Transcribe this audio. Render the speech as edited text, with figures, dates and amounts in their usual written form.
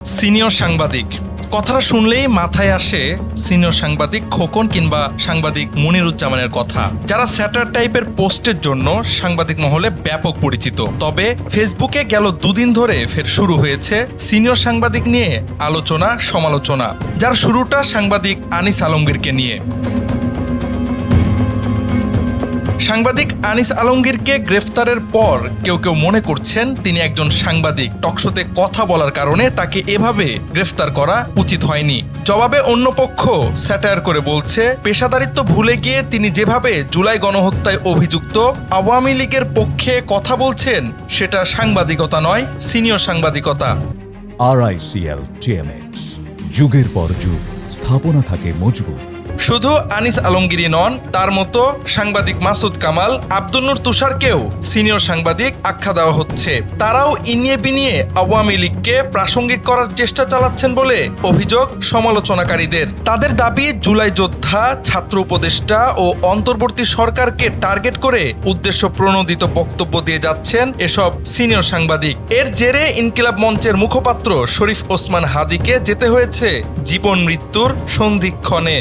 Senior সাংবাদিক কথাটা শুনলেই মাথায় আসে সিনিয়র সাংবাদিক খোকন কিংবা সাংবাদিক মনিরুজ্জামানের কথা, যারা স্যাটার টাইপের পোস্টের জন্য সাংবাদিক মহলে ব্যাপক পরিচিত। তবে ফেসবুকে গেল দুদিন ধরে ফের শুরু হয়েছে সিনিয়র সাংবাদিক নিয়ে আলোচনা সমালোচনা, যার শুরুটা সাংবাদিক আনিস আলমগীরকে নিয়ে। সাংবাদিক আনিস আলমগীরকে গ্রেফতারের পর কেউ কেউ মনে করছেন তিনি একজন সাংবাদিক, টকশোতে কথা বলার কারণে তাকে এভাবে গ্রেফতার করা উচিত হয়নি। জবাবে অন্য পক্ষ স্যাটায়ার করে বলছে, পেশাদারিত্ব ভুলে গিয়ে তিনি যেভাবে জুলাই গণহত্যায় অভিযুক্ত আওয়ামী লীগের পক্ষে কথা বলছেন সেটা সাংবাদিকতা নয়, সিনিয়র সাংবাদিকতা। RICL TMX, যুগের পর যুগ স্থাপনা থাকে মজবুত। শুধু আনিস আলমগীরই নন, তার মতো সাংবাদিক মাসুদ কামাল, আব্দুল নূর তুষারকেও সিনিয়র সাংবাদিক আখ্যা দেওয়া হচ্ছে। তারাও ইনিয়ে বিনিয়ে আওয়ামী লীগকে প্রাসঙ্গিক করার চেষ্টা চালাচ্ছেন বলে অভিযোগ সমালোচনাকারীদের। তাদের দাবি, জুলাই যোদ্ধা, ছাত্র উপদেষ্টা ও অন্তর্বর্তী সরকারকে টার্গেট করে উদ্দেশ্য প্রণোদিত বক্তব্য দিয়ে যাচ্ছেন এসব সিনিয়র সাংবাদিক। এর জেরে ইনকিলাব মঞ্চের মুখপাত্র শরীফ ওসমান হাদীকে যেতে হয়েছে জীবন মৃত্যুর সন্ধিক্ষণে।